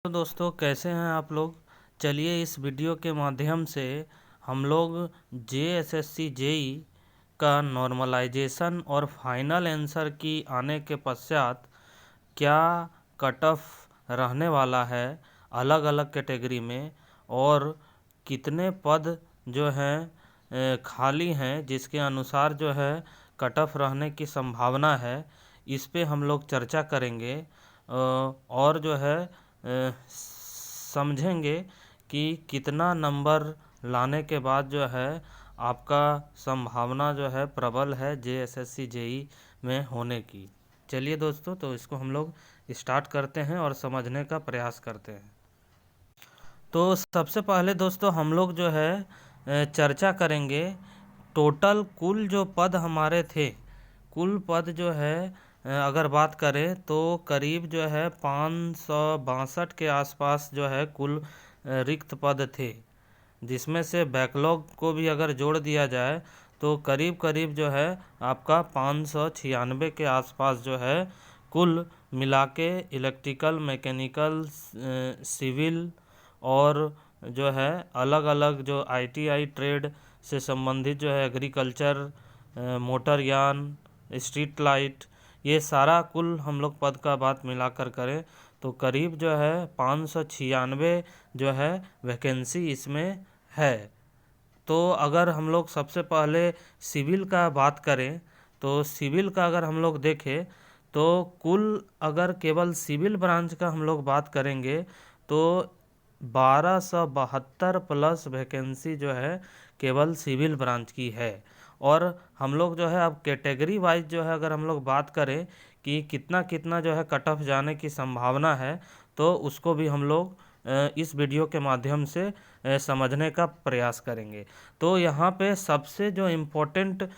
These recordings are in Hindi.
तो दोस्तों कैसे हैं आप लोग। चलिए इस वीडियो के माध्यम से हम लोग जेएसएससी जेई का नॉर्मलाइजेशन और फाइनल आंसर की आने के पश्चात क्या कट ऑफ रहने वाला है अलग अलग कैटेगरी में, और कितने पद जो हैं खाली हैं जिसके अनुसार जो है कट ऑफ रहने की संभावना है, इस पे हम लोग चर्चा करेंगे। और जो है समझेंगे कि कितना नंबर लाने के बाद जो है आपका संभावना जो है प्रबल है जेएसएससी जेई में होने की। चलिए दोस्तों, तो इसको हम लोग स्टार्ट करते हैं और समझने का प्रयास करते हैं। तो सबसे पहले दोस्तों हम लोग जो है चर्चा करेंगे टोटल कुल जो पद हमारे थे। कुल पद जो है अगर बात करें तो करीब जो है 562 के आसपास जो है कुल रिक्त पद थे, जिसमें से बैकलॉग को भी अगर जोड़ दिया जाए तो करीब करीब जो है आपका 596 के आसपास जो है कुल मिला के इलेक्ट्रिकल, मैकेनिकल, सिविल और जो है अलग अलग जो आईटीआई ट्रेड से संबंधित जो है एग्रीकल्चर, मोटरयान, स्ट्रीट लाइट, ये सारा कुल हम लोग पद का बात मिलाकर करें तो करीब जो है 596 जो है वैकेंसी इसमें है। तो अगर हम लोग सबसे पहले सिविल का बात करें तो सिविल का अगर हम लोग देखें तो कुल अगर केवल सिविल ब्रांच का हम लोग बात करेंगे तो 1272 प्लस वैकेंसी जो है केवल सिविल ब्रांच की है। और हम लोग जो है अब कैटेगरी वाइज जो है अगर हम लोग बात करें कि कितना कितना जो है कट ऑफ जाने की संभावना है, तो उसको भी हम लोग इस वीडियो के माध्यम से समझने का प्रयास करेंगे। तो यहाँ पे सबसे जो इम्पोर्टेंट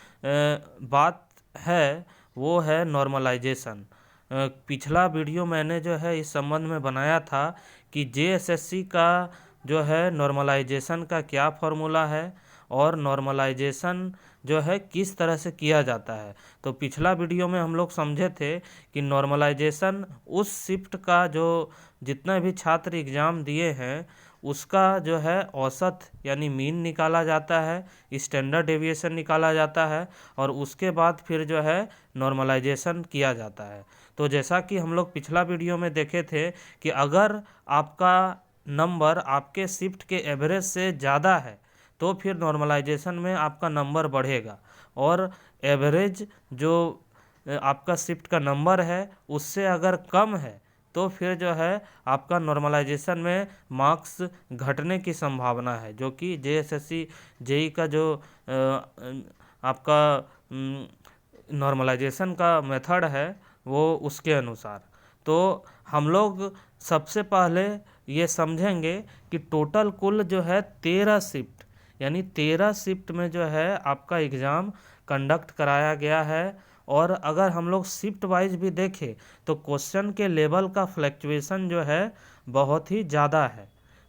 बात है वो है नॉर्मलाइजेशन। पिछला वीडियो मैंने जो है इस संबंध में बनाया था कि जेएसएससी का जो है नॉर्मलाइजेशन का क्या फॉर्मूला है और नॉर्मलाइजेशन जो है किस तरह से किया जाता है। तो पिछला वीडियो में हम लोग समझे थे कि नॉर्मलाइजेशन उस शिफ्ट का जो जितना भी छात्र एग्ज़ाम दिए हैं उसका जो है औसत यानी मीन निकाला जाता है, स्टैंडर्ड डेविएशन निकाला जाता है और उसके बाद फिर जो है नॉर्मलाइजेशन किया जाता है। तो जैसा कि हम लोग पिछला वीडियो में देखे थे कि अगर आपका नंबर आपके शिफ्ट के एवरेज से ज़्यादा है तो फिर नॉर्मलाइजेशन में आपका नंबर बढ़ेगा, और एवरेज जो आपका शिफ्ट का नंबर है उससे अगर कम है तो फिर जो है आपका नॉर्मलाइजेशन में मार्क्स घटने की संभावना है, जो कि जेएसएससी जेई का जो आपका नॉर्मलाइजेशन का मेथड है वो उसके अनुसार। तो हम लोग सबसे पहले ये समझेंगे कि टोटल कुल जो है 13 शिफ्ट यानी 13 शिफ्ट में जो है आपका एग्ज़ाम कंडक्ट कराया गया है। और अगर हम लोग शिफ्ट वाइज भी देखें तो क्वेश्चन के लेवल का फ्लक्चुएशन जो है बहुत ही ज़्यादा है।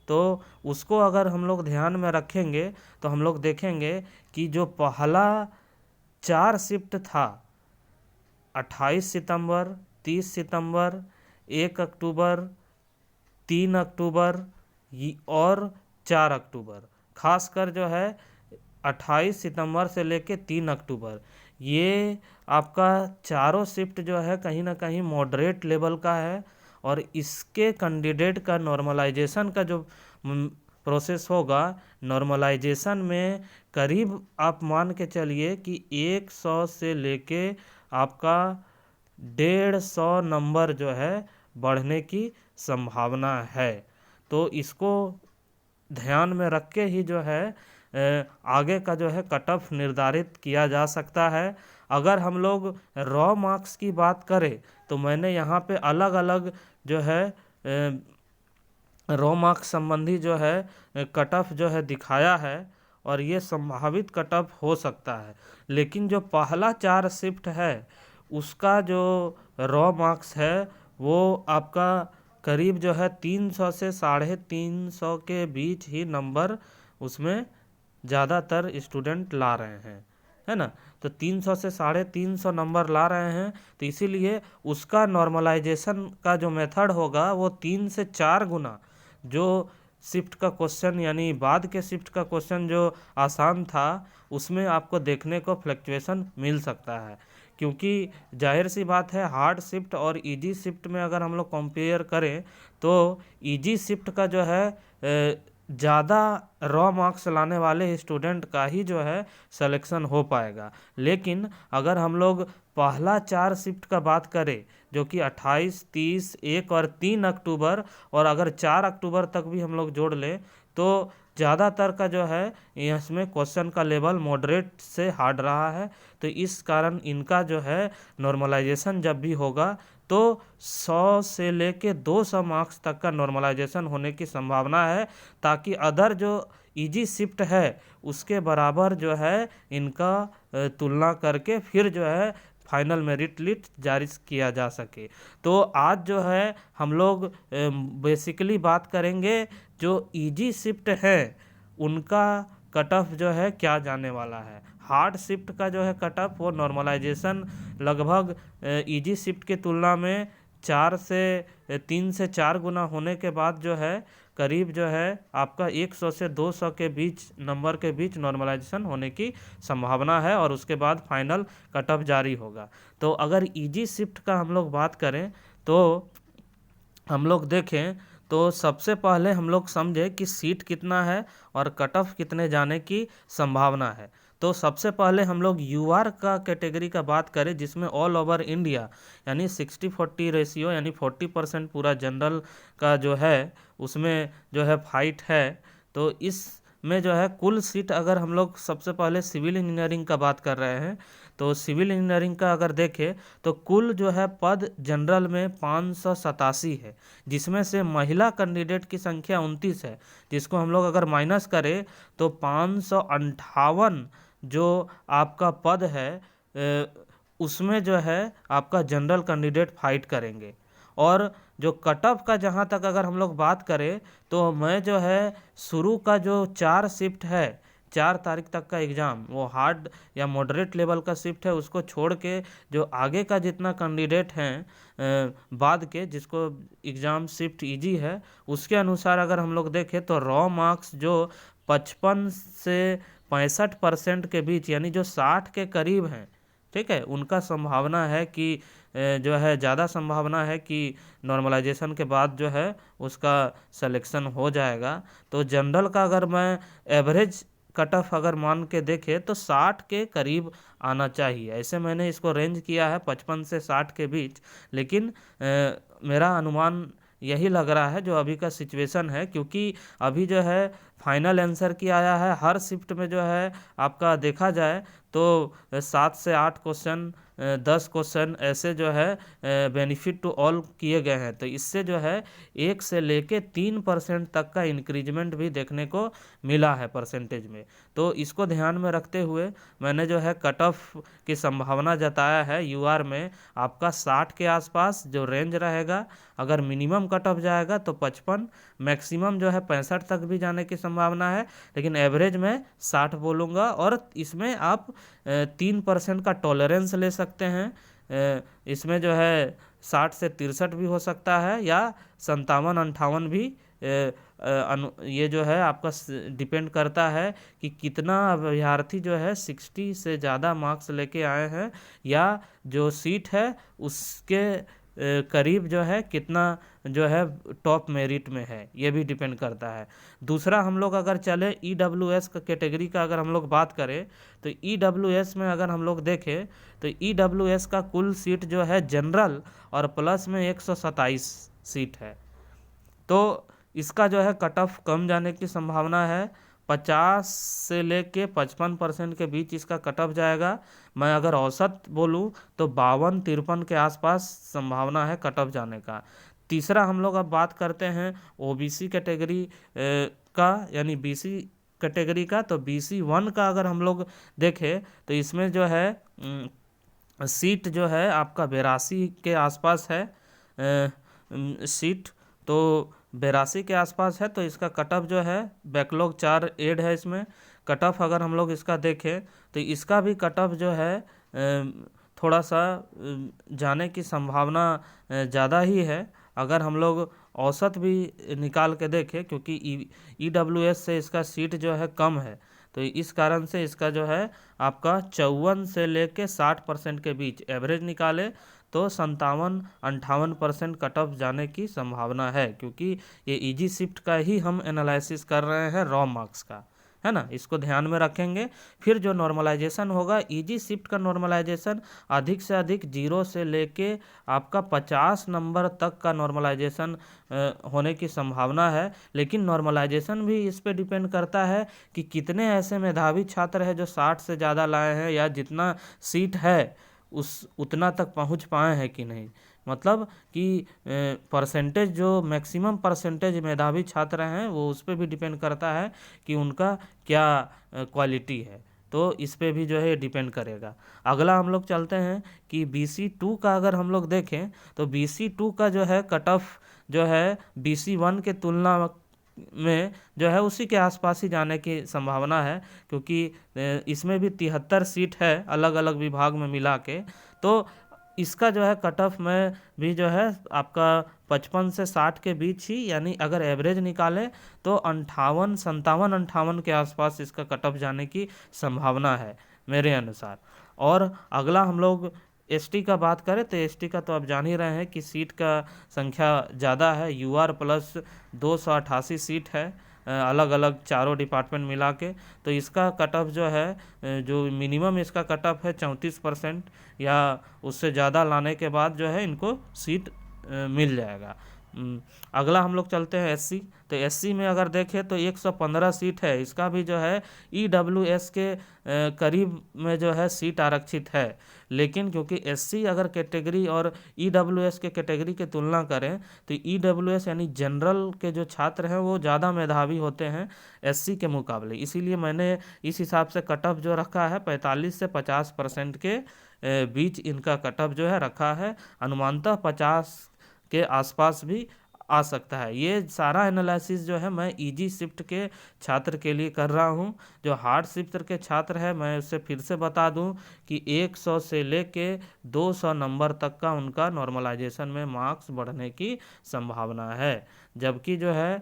तो उसको अगर हम लोग ध्यान में रखेंगे तो हम लोग देखेंगे कि जो पहला 4 शिफ्ट था 28 सितंबर, 30 सितंबर, 1 अक्टूबर, 3 अक्टूबर और 4 अक्टूबर, खासकर जो है 28 सितंबर से लेके 3 अक्टूबर, ये आपका चारों शिफ्ट जो है कहीं ना कहीं मॉडरेट लेवल का है। और इसके कैंडिडेट का नॉर्मलाइजेशन का जो प्रोसेस होगा, नॉर्मलाइजेशन में करीब आप मान के चलिए कि 100 से लेके आपका 150 नंबर जो है बढ़ने की संभावना है। तो इसको ध्यान में रख के ही जो है आगे का जो है कट ऑफ निर्धारित किया जा सकता है। अगर हम लोग रॉ मार्क्स की बात करें तो मैंने यहाँ पे अलग अलग जो है रॉ मार्क्स संबंधी जो है कट ऑफ जो है दिखाया है, और ये संभावित कट ऑफ हो सकता है। लेकिन जो पहला 4 शिफ्ट है उसका जो रॉ मार्क्स है वो आपका करीब जो है 300 से 350 के बीच ही नंबर उसमें ज़्यादातर स्टूडेंट ला रहे हैं, है ना। तो 300 से 350 नंबर ला रहे हैं, तो इसीलिए उसका नॉर्मलाइजेशन का जो मेथड होगा वो 3 से 4 गुना जो शिफ्ट का क्वेश्चन यानी बाद के शिफ्ट का क्वेश्चन जो आसान था उसमें आपको देखने को फ्लक्चुएशन मिल सकता है। क्योंकि जाहिर सी बात है, हार्ड शिफ्ट और इजी शिफ्ट में अगर हम लोग कंपेयर करें तो इजी शिफ्ट का जो है ज़्यादा रॉ मार्क्स लाने वाले स्टूडेंट का ही जो है सिलेक्शन हो पाएगा। लेकिन अगर हम लोग पहला 4 शिफ्ट का बात करें जो कि 28, 30, 1 और 3 अक्टूबर, और अगर 4 अक्टूबर तक भी हम लोग जोड़ लें तो ज़्यादातर का जो है इसमें क्वेश्चन का लेवल मॉडरेट से हार्ड रहा है। तो इस कारण इनका जो है नॉर्मलाइजेशन जब भी होगा तो 100 से लेके 200 मार्क्स तक का नॉर्मलाइजेशन होने की संभावना है, ताकि अदर जो इजी शिफ्ट है उसके बराबर जो है इनका तुलना करके फिर जो है फाइनल मेरिट लिस्ट जारी किया जा सके। तो आज जो है हम लोग बेसिकली बात करेंगे जो इजी शिफ्ट है उनका कट ऑफ जो है क्या जाने वाला है। हार्ड शिफ्ट का जो है कट ऑफ वो नॉर्मलाइजेशन लगभग इजी शिफ्ट की तुलना में 3 से 4 गुना होने के बाद जो है करीब जो है आपका 100 से 200 के बीच नंबर के बीच नॉर्मलाइजेशन होने की संभावना है, और उसके बाद फाइनल कट ऑफ जारी होगा। तो अगर इजी शिफ्ट का हम लोग बात करें तो हम लोग देखें तो सबसे पहले हम लोग समझे कि सीट कितना है और कट ऑफ कितने जाने की संभावना है। तो सबसे पहले हम लोग यूआर का कैटेगरी का बात करें जिसमें ऑल ओवर इंडिया यानी 60-40 रेशियो यानी 40% पूरा जनरल का जो है उसमें जो है फाइट है। तो इसमें जो है कुल सीट अगर हम लोग सबसे पहले सिविल इंजीनियरिंग का बात कर रहे हैं तो सिविल इंजीनियरिंग का अगर देखें तो कुल जो है पद जनरल में 587 है, जिसमें से महिला कैंडिडेट की संख्या 29 है, जिसको हम लोग अगर माइनस करें तो 558 जो आपका पद है उसमें जो है आपका जनरल कैंडिडेट फाइट करेंगे। और जो कट ऑफ का जहाँ तक अगर हम लोग बात करें तो मैं जो है शुरू का जो 4 शिफ्ट है 4 तारीख तक का एग्ज़ाम वो हार्ड या मॉडरेट लेवल का शिफ्ट है, उसको छोड़ के जो आगे का जितना कैंडिडेट हैं बाद के जिसको एग्ज़ाम शिफ्ट इजी है उसके अनुसार अगर हम लोग देखें तो रॉ मार्क्स जो 55 से 65% के बीच यानी जो 60 के करीब हैं, ठीक है, उनका संभावना है कि जो है ज़्यादा संभावना है कि नॉर्मलाइजेशन के बाद जो है उसका सिलेक्शन हो जाएगा। तो जनरल का अगर मैं एवरेज कट ऑफ अगर मान के देखें तो 60 के करीब आना चाहिए, ऐसे मैंने इसको रेंज किया है 55 से 60 के बीच। लेकिन मेरा अनुमान यही लग रहा है जो अभी का सिचुएशन है, क्योंकि अभी जो है फाइनल आंसर की आया है हर शिफ्ट में जो है आपका देखा जाए तो 7 से 8 क्वेश्चन 10 क्वेश्चन ऐसे जो है बेनिफिट टू ऑल किए गए हैं। तो इससे जो है 1 से लेके 3% तक का इंक्रीजमेंट भी देखने को मिला है परसेंटेज में। तो इसको ध्यान में रखते हुए मैंने जो है कट ऑफ की संभावना जताया है यूआर में आपका 60 के आसपास जो रेंज रहेगा। अगर मिनिमम कट ऑफ जाएगा तो 55, मैक्सिमम जो है 65 तक भी जाने की संभावना है, लेकिन एवरेज में 60 बोलूँगा। और इसमें आप 3% का टॉलरेंस ले सकते हैं, इसमें जो है 60 से 63 भी हो सकता है या 57-58 भी। ये जो है आपका डिपेंड करता है कि कितना अभ्यर्थी जो है 60 से ज़्यादा मार्क्स लेके आए हैं या जो सीट है उसके करीब जो है कितना जो है टॉप मेरिट में है, ये भी डिपेंड करता है। दूसरा हम लोग अगर चले ईडब्ल्यूएस का कैटेगरी का अगर हम लोग बात करें तो ईडब्ल्यूएस में अगर हम लोग देखें तो ईडब्ल्यूएस का कुल सीट जो है जनरल और प्लस में 127 सीट है। तो इसका जो है कट ऑफ कम जाने की संभावना है, 50 से लेके 55% के बीच इसका कट ऑफ जाएगा। मैं अगर औसत बोलूँ तो 52-53 के आसपास संभावना है कट ऑफ जाने का। तीसरा हम लोग अब बात करते हैं ओबीसी कैटेगरी का यानी बीसी कैटेगरी का। तो BC1 का अगर हम लोग देखें तो इसमें जो है सीट जो है आपका 82 के आसपास है सीट, तो 82 के आसपास है। तो इसका कट ऑफ जो है बैकलॉग 4 ऐड है, इसमें कट ऑफ अगर हम लोग इसका देखें तो इसका भी कट ऑफ जो है थोड़ा सा जाने की संभावना ज़्यादा ही है। अगर हम लोग औसत भी निकाल के देखें, क्योंकि EWS से इसका सीट जो है कम है, तो इस कारण से इसका जो है आपका 54 से लेके 60% के बीच एवरेज निकाले तो 57-58% कट ऑफ जाने की संभावना है, क्योंकि ये इजी शिफ्ट का ही हम एनालिसिस कर रहे हैं रॉ मार्क्स का, है ना। इसको ध्यान में रखेंगे। फिर जो नॉर्मलाइजेशन होगा, इजी शिफ्ट का नॉर्मलाइजेशन अधिक से अधिक 0 से लेके आपका 50 नंबर तक का नॉर्मलाइजेशन होने की संभावना है। लेकिन नॉर्मलाइजेशन भी इस पे डिपेंड करता है कि कितने ऐसे मेधावी छात्र हैं जो 60 से ज़्यादा लाए हैं, या जितना सीट है उस उतना तक पहुंच पाए हैं कि नहीं। मतलब कि परसेंटेज, जो मैक्सिमम परसेंटेज मेधावी छात्र हैं, वो उस पर भी डिपेंड करता है कि उनका क्या क्वालिटी है। तो इस पे भी जो है डिपेंड करेगा। अगला हम लोग चलते हैं कि BC2 का अगर हम लोग देखें तो BC2 का जो है कट ऑफ जो है BC1 के तुलना में जो है उसी के आसपास ही जाने की संभावना है, क्योंकि इसमें भी 73 सीट है अलग अलग विभाग में मिला के। तो इसका जो है कट ऑफ में भी जो है आपका 55 से 60 के बीच ही, यानी अगर एवरेज निकाले तो 58 के आसपास इसका कट ऑफ जाने की संभावना है मेरे अनुसार। और अगला हम लोग ST का बात करें तो ST का तो आप जान ही रहे हैं कि सीट का संख्या ज़्यादा है। UR प्लस 288 सीट है अलग अलग चारों डिपार्टमेंट मिला के। तो इसका कट ऑफ जो है जो मिनिमम इसका कट ऑफ है 34%, या उससे ज़्यादा लाने के बाद जो है इनको सीट मिल जाएगा। अगला हम लोग चलते हैं SC। तो SC में अगर देखें तो 115 सीट है। इसका भी जो है EWS के करीब में जो है सीट आरक्षित है। लेकिन क्योंकि SC अगर कैटेगरी और EWS के कैटेगरी की तुलना करें तो EWS यानी जनरल के जो छात्र हैं वो ज़्यादा मेधावी होते हैं SC के मुकाबले, इसीलिए मैंने इस हिसाब से कट ऑफ जो रखा है 45 से 50% के बीच इनका कट ऑफ जो है रखा है। अनुमानतः 50 के आसपास भी आ सकता है। ये सारा एनालिसिस जो है मैं इजी शिफ्ट के छात्र के लिए कर रहा हूँ। जो हार्ड शिफ्ट के छात्र है, मैं उससे फिर से बता दूँ कि 100 से लेके 200 नंबर तक का उनका नॉर्मलाइजेशन में मार्क्स बढ़ने की संभावना है। जबकि जो है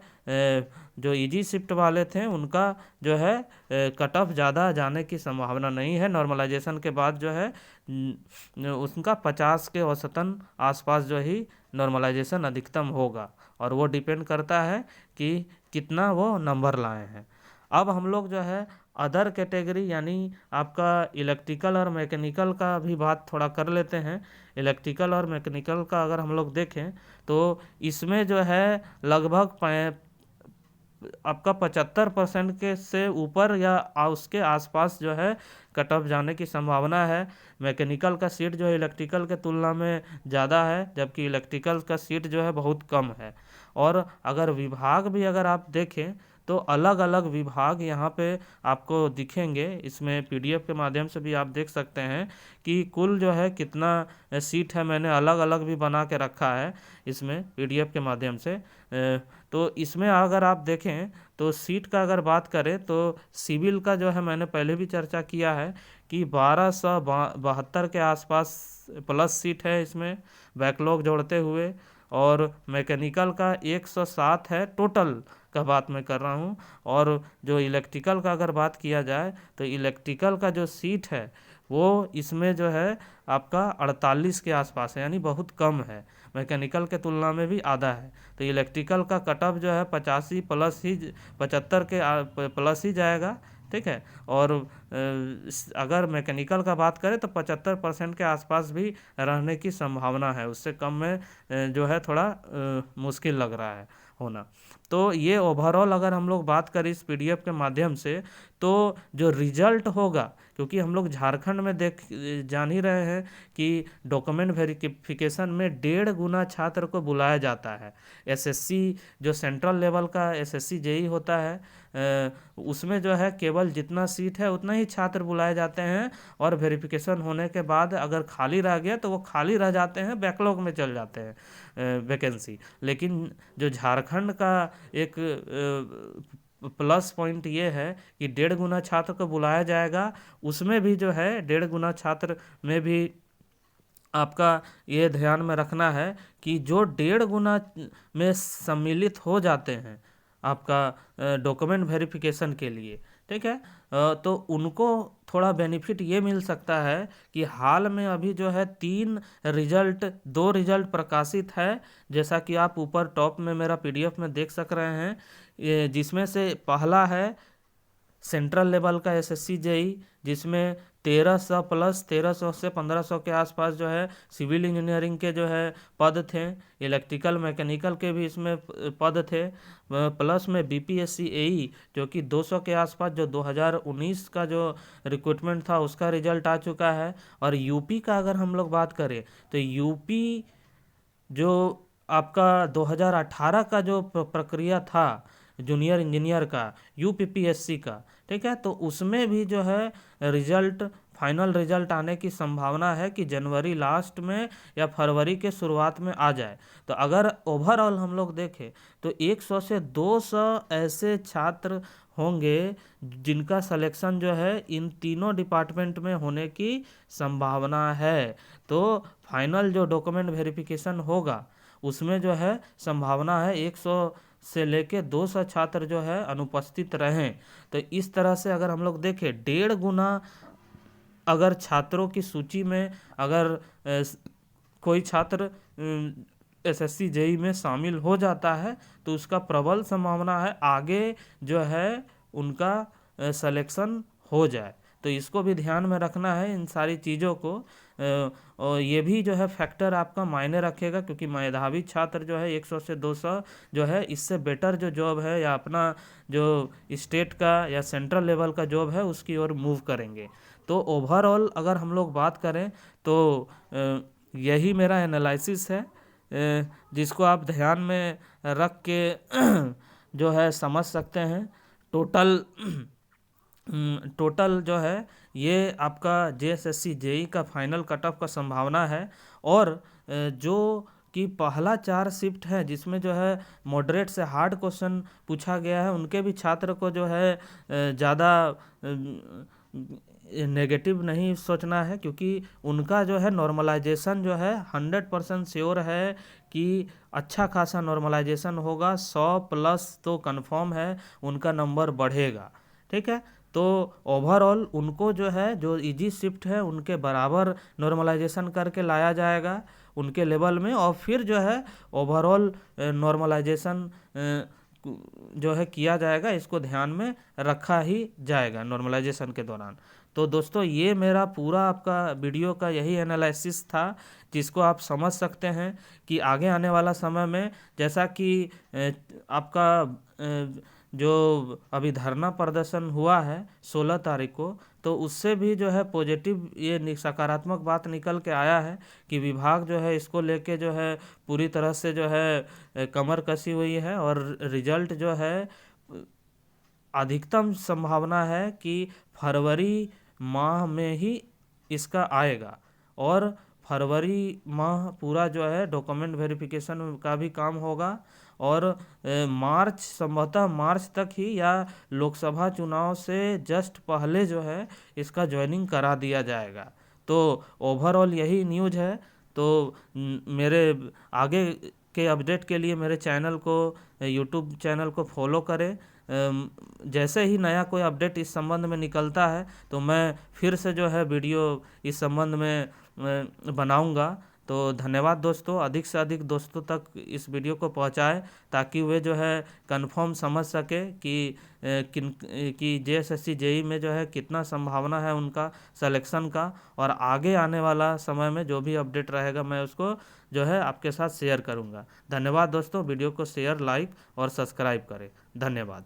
जो इजी शिफ्ट वाले थे उनका जो है कट ऑफ ज़्यादा जाने की संभावना नहीं है। नॉर्मलाइजेशन के बाद जो है उसका 50 के औसतन आसपास जो ही नॉर्मलाइजेशन अधिकतम होगा, और वो डिपेंड करता है कि कितना वो नंबर लाए हैं। अब हम लोग जो है अदर कैटेगरी यानी आपका इलेक्ट्रिकल और मैकेनिकल का भी बात थोड़ा कर लेते हैं। इलेक्ट्रिकल और मैकेनिकल का अगर हम लोग देखें तो इसमें जो है लगभग आपका 75% के से ऊपर या उसके आसपास जो है कट ऑफ जाने की संभावना है। मैकेनिकल का सीट जो है इलेक्ट्रिकल के तुलना में ज़्यादा है, जबकि इलेक्ट्रिकल का सीट जो है बहुत कम है। और अगर विभाग भी अगर आप देखें तो अलग अलग विभाग यहाँ पे आपको दिखेंगे। इसमें PDF के माध्यम से भी आप देख सकते हैं कि कुल जो है कितना सीट है, मैंने अलग अलग भी बना के रखा है इसमें PDF के माध्यम से। तो इसमें अगर आप देखें तो सीट का अगर बात करें तो सिविल का जो है मैंने पहले भी चर्चा किया है कि 1272 के आसपास प्लस सीट है इसमें बैकलॉग जोड़ते हुए, और मैकेनिकल का 107 है टोटल का बात मैं कर रहा हूँ। और जो इलेक्ट्रिकल का अगर बात किया जाए तो इलेक्ट्रिकल का जो सीट है वो इसमें जो है आपका 48 के आसपास है, यानी बहुत कम है, मैकेनिकल के तुलना में भी आधा है। तो इलेक्ट्रिकल का कट ऑफ जो है 85 प्लस ही 75 के प्लस ही जाएगा, ठीक है। और अगर मैकेनिकल का बात करें तो 75% के आसपास भी रहने की संभावना है, उससे कम में जो है थोड़ा मुश्किल लग रहा है होना। तो ये ओवरऑल अगर हम लोग बात करें इस PDF के माध्यम से तो जो रिजल्ट होगा, क्योंकि हम लोग झारखंड में जान ही रहे हैं कि डॉक्यूमेंट वेरिफिकेशन में 1.5 गुना छात्र को बुलाया जाता है। SSC जो सेंट्रल लेवल का SSC JEE होता है उसमें जो है केवल जितना सीट है उतना ही छात्र बुलाए जाते हैं, और वेरिफिकेशन होने के बाद अगर खाली रह गया तो वो खाली रह जाते हैं, बैकलॉग में चल जाते हैं वैकेंसी। लेकिन जो झारखंड का एक प्लस पॉइंट ये है कि 1.5 गुना छात्र को बुलाया जाएगा, उसमें भी जो है 1.5 गुना छात्र में भी आपका ये ध्यान में रखना है कि जो 1.5 गुना में सम्मिलित हो जाते हैं आपका डॉक्यूमेंट वेरिफिकेशन के लिए, ठीक है, तो उनको थोड़ा बेनिफिट ये मिल सकता है कि हाल में अभी जो है 2 रिजल्ट प्रकाशित है, जैसा कि आप ऊपर टॉप में मेरा पीडीएफ में देख सक रहे हैं, जिसमें से पहला है सेंट्रल लेवल का एसएससी जेई, जिसमें 1300 प्लस 1300 से 1500 के आसपास जो है सिविल इंजीनियरिंग के जो है पद थे, इलेक्ट्रिकल मैकेनिकल के भी इसमें पद थे, प्लस में बीपीएससी एई जो कि 200 के आसपास, जो 2019 का जो रिक्रूटमेंट था उसका रिजल्ट आ चुका है। और यूपी का अगर हम लोग बात करें तो यूपी जो आपका 2018 का जो प्रक्रिया था जूनियर इंजीनियर का यूपीपीएससी का, ठीक है, तो उसमें भी जो है रिजल्ट फाइनल रिजल्ट आने की संभावना है कि जनवरी लास्ट में या फरवरी के शुरुआत में आ जाए। तो अगर ओवरऑल हम लोग देखें तो 100 से 200 ऐसे छात्र होंगे जिनका सिलेक्शन जो है इन तीनों डिपार्टमेंट में होने की संभावना है। तो फाइनल जो डॉक्यूमेंट वेरिफिकेशन होगा उसमें जो है संभावना है 100 से लेके 200 छात्र जो है अनुपस्थित रहें। तो इस तरह से अगर हम लोग देखें 1.5 गुना अगर छात्रों की सूची में अगर कोई छात्र एसएससी जेई में शामिल हो जाता है तो उसका प्रबल संभावना है आगे जो है उनका सिलेक्शन हो जाए। तो इसको भी ध्यान में रखना है इन सारी चीज़ों को, और ये भी जो है फैक्टर आपका मायने रखेगा, क्योंकि मेधावी छात्र जो है 100 से 200 जो है इससे बेटर जो जॉब है या अपना जो स्टेट का या सेंट्रल लेवल का जॉब है उसकी ओर मूव करेंगे। तो ओवरऑल अगर हम लोग बात करें तो यही मेरा एनालिसिस है, जिसको आप ध्यान में रख के जो है समझ सकते हैं। टोटल जो है ये आपका जेएसएससी जेई का फाइनल कट ऑफ का संभावना है। और जो कि पहला 4 शिफ्ट है जिसमें जो है मॉडरेट से हार्ड क्वेश्चन पूछा गया है, उनके भी छात्र को जो है ज़्यादा नेगेटिव नहीं सोचना है, क्योंकि उनका जो है नॉर्मलाइजेशन जो है 100% श्योर है कि अच्छा खासा नॉर्मलाइजेशन होगा, 100 प्लस तो कंफर्म है उनका नंबर बढ़ेगा, ठीक है। तो ओवरऑल उनको जो है जो इजी शिफ्ट है उनके बराबर नॉर्मलाइजेशन करके लाया जाएगा उनके लेवल में, और फिर जो है ओवरऑल नॉर्मलाइजेशन जो है किया जाएगा, इसको ध्यान में रखा ही जाएगा नॉर्मलाइजेशन के दौरान। तो दोस्तों ये मेरा पूरा आपका वीडियो का यही एनालिसिस था, जिसको आप समझ सकते हैं कि आगे आने वाला समय में जैसा कि आपका जो अभी धरना प्रदर्शन हुआ है 16 तारीख को, तो उससे भी जो है पॉजिटिव ये सकारात्मक बात निकल के आया है कि विभाग जो है इसको लेके जो है पूरी तरह से जो है कमर कसी हुई है, और रिजल्ट जो है अधिकतम संभावना है कि फरवरी माह में ही इसका आएगा। और फरवरी माह पूरा जो है डॉक्यूमेंट वेरिफिकेशन का भी काम होगा, और मार्च संभवतः मार्च तक ही या लोकसभा चुनाव से जस्ट पहले जो है इसका ज्वाइनिंग करा दिया जाएगा। तो ओवरऑल यही न्यूज़ है। तो मेरे आगे के अपडेट के लिए मेरे चैनल को यूट्यूब चैनल को फॉलो करें। जैसे ही नया कोई अपडेट इस संबंध में निकलता है तो मैं फिर से जो है वीडियो इस संबंध में बनाऊंगा। तो धन्यवाद दोस्तों, अधिक से अधिक दोस्तों तक इस वीडियो को पहुंचाएं ताकि वे जो है कंफर्म समझ सके कि जेएसएससी जेई में जो है कितना संभावना है उनका सिलेक्शन का, और आगे आने वाला समय में जो भी अपडेट रहेगा मैं उसको जो है आपके साथ शेयर करूंगा। धन्यवाद दोस्तों, वीडियो को शेयर, लाइक और सब्सक्राइब करें। धन्यवाद।